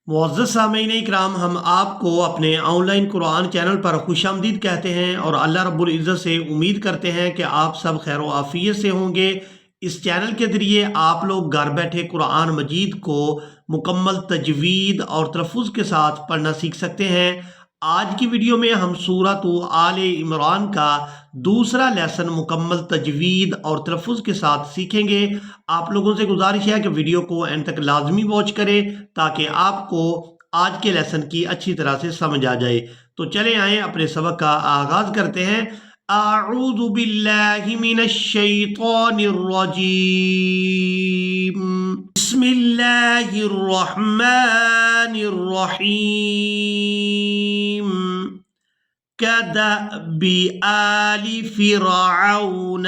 मुअज़्ज़ज़ सामीन इकराम, हम आपको अपने ऑनलाइन कुरान चैनल पर खुश आमदीद कहते हैं और अल्लाह रब्बुल इज़्ज़त से उम्मीद करते हैं कि आप सब खैर व आफ़ियत से होंगे। इस चैनल के ज़रिए आप लोग घर बैठे कुरान मजीद को मुकम्मल तजवीद और तलफ़्फ़ुज़ के साथ पढ़ना सीख सकते हैं। आज की वीडियो में हम सूरत आले इमरान का दूसरा लेसन मुकम्मल तजवीद और तलफ़्फ़ुज़ के साथ सीखेंगे। आप लोगों से गुजारिश है कि वीडियो को एंड तक लाजमी वॉच करें ताकि आपको आज के लेसन की अच्छी तरह से समझ आ जाए। तो चले आए अपने सबक का आगाज करते हैं। अऊज़ु बिल्लाहि मिनश शैतानिर रजीम। बिस्मिल्लाहिर रहमानिर रहीम। कदअबि आलि फिरऔन।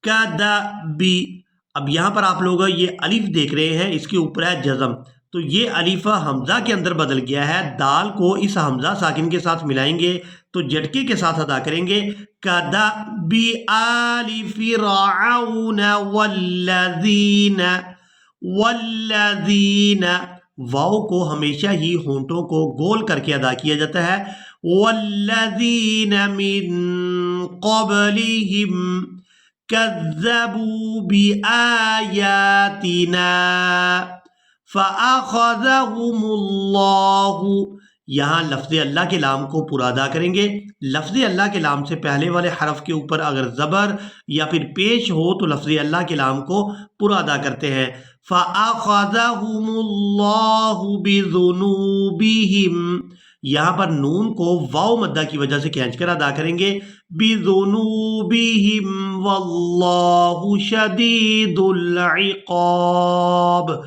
कदअबि, अब यहाँ पर आप लोग ये अलिफ देख रहे हैं, इसके ऊपर है जज़म, तो ये अलिफ हमजा के अंदर बदल गया है। दाल को इस हमजा साकिन के साथ मिलाएंगे तो झटके के साथ अदा करेंगे। कदअबि आलि फिरऔन वल्लज़ीन। वल्लज़ीन, वाव को हमेशा ही होंठों को गोल करके अदा किया जाता है। वल्लज़ीन मिन क़ब्लिहिम कज़्ज़बू बिआयातिना फ़अख़ज़हुमुल्लाहु। यहाँ लफ्ज़ अल्लाह के लाम को पूरा अदा करेंगे। लफ्ज़ अल्लाह के लाम से पहले वाले हरफ के ऊपर अगर ज़बर या फिर पेश हो तो लफ्ज़ अल्लाह के लाम को पूरा अदा करते हैं। फ़अख़ज़हुमुल्लाहु बिज़ुनूबिहिम, यहाँ पर नून को वाव मद्दा की वजह से खींचकर अदा करेंगे। बिज़ुनूबिहिम वल्लाहु शदीदुल इक़ाब।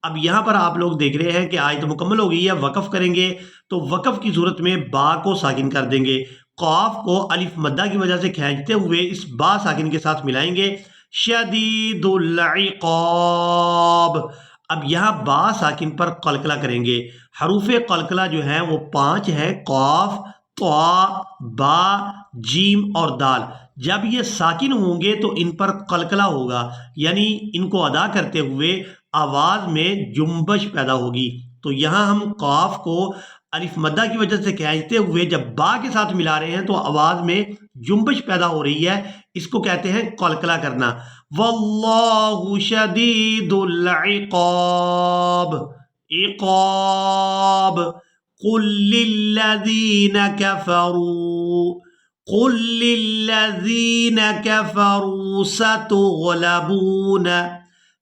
अब यहाँ पर आप लोग देख रहे हैं कि आयत मुकम्मल हो गई है। वक़फ़ करेंगे तो वक़फ़ की सूरत में बा को साकिन कर देंगे। क़ाफ को अलिफ मद्दा की वजह से खींचते हुए इस बा साकिन के साथ मिलाएंगे। शदीदुल इक़ाब। अब यहाँ बा साकिन पर कलकला करेंगे। हरूफे कलकला जो है वो 5 हैं, क़ाफ, ता, बा, जीम और दाल। जब ये साकिन होंगे तो इन पर कलकला होगा, यानी इनको अदा करते हुए आवाज में जुम्बश पैदा होगी। तो यहाँ हम काफ को अलिफ मद्दा की वजह से खींचते हुए जब बा के साथ मिला रहे हैं तो आवाज में जुम्बश पैदा हो रही है, इसको कहते हैं कलकला करना। वल्लाहु शदीदुल इक़ाब। इक़ाब। कुल लिल्लज़ीना कफ़रू। कुल लिल्लज़ीना कफ़रू सतुग़लबून।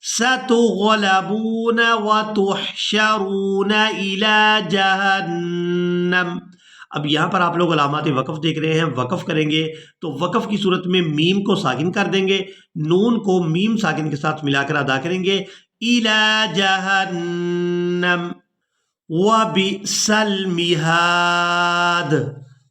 सतुग़लबून व तुहशरून इला जहन्नम। अब यहाँ पर आप लोग अलामात वक़फ़ देख रहे हैं। वक़फ़ करेंगे तो वक़फ़ की सूरत में मीम को साकिन कर देंगे, नून को मीम साकिन के साथ मिलाकर अदा करेंगे। इला जहन्नम व बिसल मिहाद।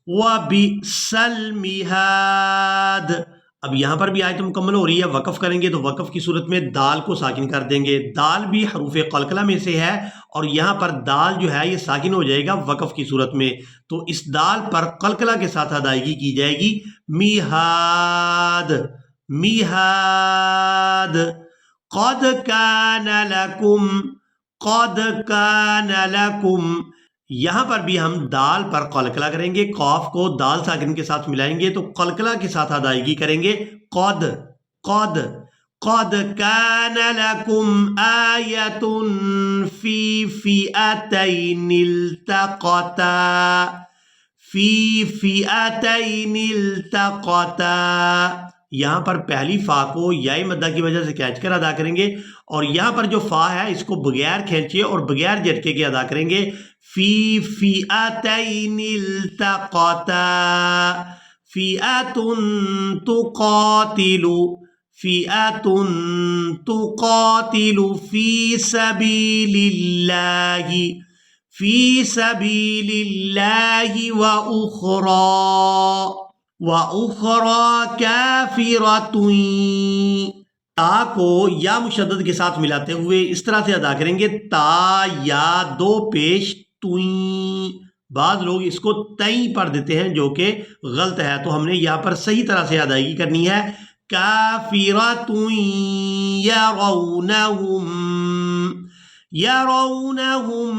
व बिसल मिहाद। अब यहाँ पर भी आयत मुकम्मल हो रही है। वक़फ़ करेंगे तो वक़फ़ की सूरत में दाल को साकिन कर देंगे। दाल भी हरूफ़े क़लक़ला में से है और यहाँ पर दाल जो है ये साकिन हो जाएगा वक़फ़ की सूरत में, तो इस दाल पर क़लक़ला के साथ अदायगी की जाएगी। मिहाद। मिहाद। क़द कान लकुम। क़द कान लकुम, यहाँ पर भी हम दाल पर कलकला करेंगे। कॉफ को दाल साकिन के साथ मिलाएंगे तो कलकला के साथ अदायगी करेंगे। क़द। क़द। क़द कान लकुम आयतुन फ़ी फ़िअतैन इल्तक़ता। फ़ी फ़िअतैन इल्तक़ता, यहाँ पर पहली फ़ा को याई मद्दा की वजह से खींचकर अदा करेंगे और यहाँ पर जो फ़ा है इसको बगैर खींचे और बगैर झटके के अदा करेंगे। फ़ी फ़िअतैन इल्तक़ता। फ़िअतुन तुक़ातिलु। फ़िअतुन तुक़ातिलु फ़ी सबीलिल्लाहि। फ़ी सबीलिल्लाहि व उख़रा काफ़िरतुन। ता को या मुशद्दद के साथ मिलाते हुए इस तरह से अदा करेंगे। ता या दो पेश तुई। बाद लोग इसको तई पढ़ देते हैं जो कि गलत है, तो हमने यहाँ पर सही तरह से अदायगी करनी है। काफ़िरतुन यरौनहुम। यरौनहुम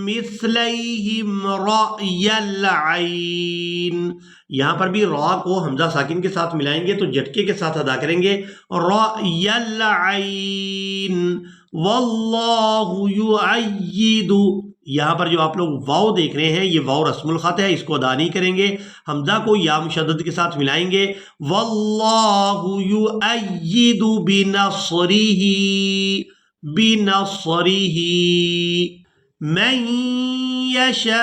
مثلیہم رأی العین، یہاں پر بھی را کو حمزہ ساکن کے ساتھ ملائیں گے تو جھٹکے کے ساتھ ادا کریں گے، رأی العین، واللہ یؤید، یہاں پر جو آپ لوگ واو دیکھ رہے ہیں یہ واو رسم الخط ہے، اس کو ادا نہیں کریں گے، حمزہ کو یا مشدد کے ساتھ ملائیں گے، واللہ یؤید بنصرہ، بنصرہ من یشاء۔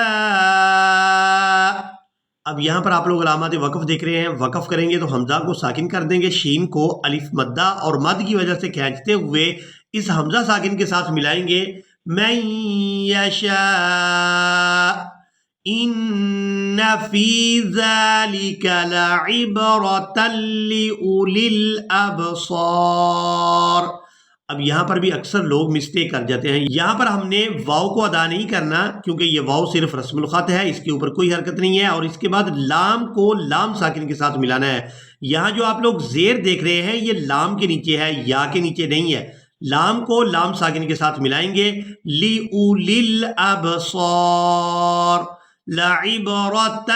اب یہاں پر آپ لوگ علامات وقف دیکھ رہے ہیں، وقف کریں گے تو حمزہ کو ساکن کر دیں گے، شین کو الف مدہ اور مد کی وجہ سے کھینچتے ہوئے اس حمزہ ساکن کے ساتھ ملائیں گے، من یشاء، ان فی ذلک لعبرۃ لأولی الابصار۔ اب یہاں پر بھی اکثر لوگ مسٹیک کر جاتے ہیں، یہاں پر ہم نے واو کو ادا نہیں کرنا کیونکہ یہ واو صرف رسم الخط ہے، اس کے اوپر کوئی حرکت نہیں ہے، اور اس کے بعد لام کو لام ساکن کے ساتھ ملانا ہے۔ یہاں جو آپ لوگ زیر دیکھ رہے ہیں یہ لام کے نیچے ہے، یا کے نیچے نہیں ہے، لام کو لام ساکن کے ساتھ ملائیں گے، لِأُولِي الْأَبْصَارِ، لَعِبْرَةً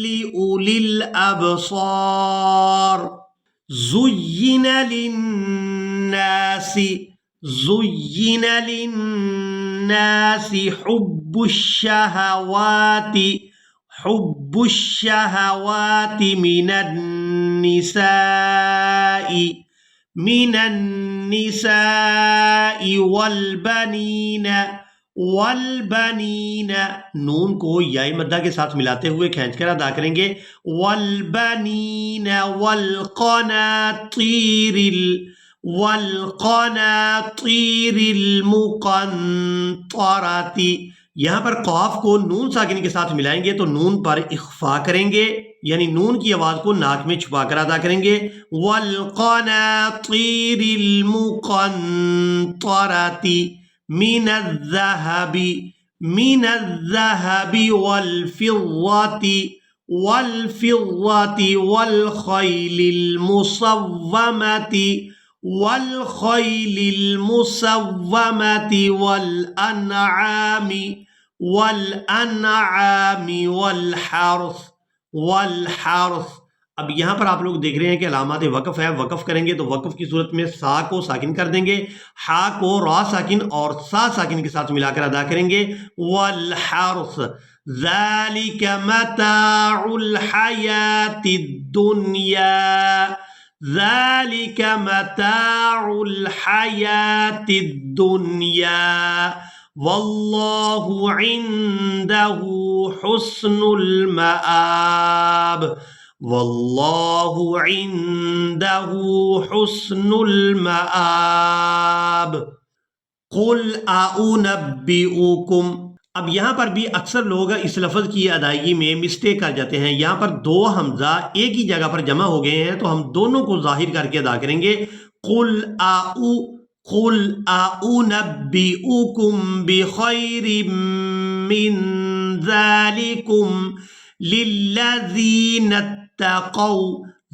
لِأُولِي الْأَبْصَارِ، زُيِّنَ لِلنَّاسِ، زُيِّنَ لِلنَّاسِ حُبُّ الشَّهَوَاتِ، حُبُّ الشَّهَوَاتِ مِنَ النِّسَاءِ، من النساء والبنین، والبنین، نون کو یاء مدہ کے ساتھ ملاتے ہوئے کھینچ کر ادا کریں گے، والبنین والقناطیر، والقناطیر المقنطرۃ، یہاں پر قاف کو نون ساکن کے ساتھ ملائیں گے تو نون پر اخفا کریں گے، یعنی نون کی آواز کو ناک میں چھپا کر ادا کریں گے، والقناطیر المقنطرۃ من الذهب، من الذهب والفضة، والفضة والخيل المصومة، والخيل المصومة والأنعام، والأنعام والحرث، والحرث۔ اب یہاں پر آپ لوگ دیکھ رہے ہیں کہ علامات وقف ہے، وقف کریں گے تو وقف کی صورت میں سا کو ساکن کر دیں گے، ہا کو را ساکن اور سا ساکن کے ساتھ ملا کر ادا کریں گے، والحرث، ذالک متاع الحیاۃ الدنیا، ذالک متاع الحیاۃ الدنیا، واللہ عنده حسن المآب، واللہ عنده حسن المآب، قل أنبئكم۔ اب یہاں پر بھی اکثر لوگ اس لفظ کی ادائیگی میں مسٹیک کر جاتے ہیں، یہاں پر دو حمزہ ایک ہی جگہ پر جمع ہو گئے ہیں تو ہم دونوں کو ظاہر کر کے ادا کریں گے، قل أنبئكم بخير من ذلكم للذين اتقوا،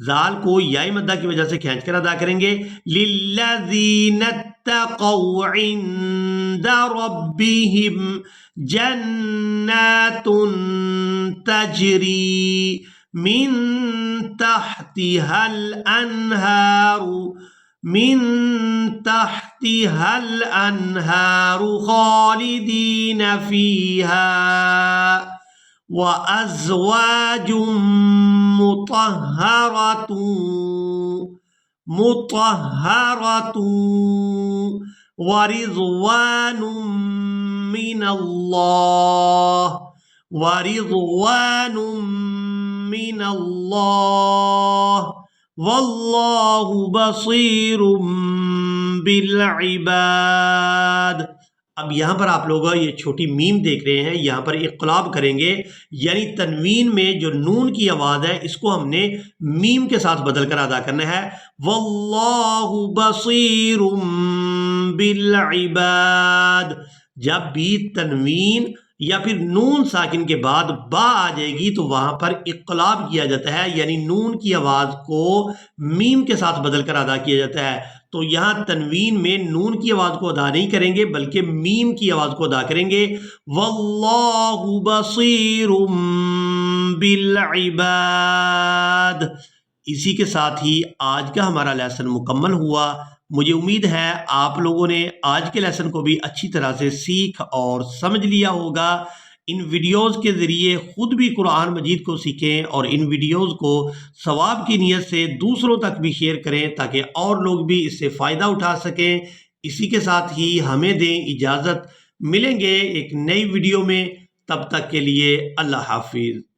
زال کو یاء مدہ کی وجہ سے کھینچ کر ادا کریں گے، للذین اتقوا عند ربهم جنات تجری من تحتها الانہار، من تحتها الانہار خالدین فیہا، وَأَزْوَاجٌ مُطَهَّرَةٌ وَرِضْوَانٌ مِّنَ اللَّهِ، وَرِضْوَانٌ مِّنَ اللَّهِ، وَاللَّهُ بَصِيرٌ بِالْعِبَادِ۔ اب یہاں پر آپ لوگ یہ چھوٹی میم دیکھ رہے ہیں، یہاں پر اقلاب کریں گے، یعنی تنوین میں جو نون کی آواز ہے اس کو ہم نے میم کے ساتھ بدل کر ادا کرنا ہے، واللہ بصیر بالعباد۔ جب بھی تنوین یا پھر نون ساکن کے بعد با آ جائے گی تو وہاں پر اقلاب کیا جاتا ہے، یعنی نون کی آواز کو میم کے ساتھ بدل کر ادا کیا جاتا ہے، تو یہاں تنوین میں نون کی آواز کو ادا نہیں کریں گے بلکہ میم کی آواز کو ادا کریں گے. واللہ بصیر بالعباد. اسی کے ساتھ ہی آج کا ہمارا لیسن مکمل ہوا. مجھے امید ہے آپ لوگوں نے آج کے لیسن کو بھی اچھی طرح سے سیکھ اور سمجھ لیا ہوگا. ان ویڈیوز کے ذریعے خود بھی قرآن مجید کو سیکھیں اور ان ویڈیوز کو ثواب کی نیت سے دوسروں تک بھی شیئر کریں تاکہ اور لوگ بھی اس سے فائدہ اٹھا سکیں. اسی کے ساتھ ہی ہمیں دیں اجازت. ملیں گے ایک نئی ویڈیو میں. تب تک کے لیے اللہ حافظ.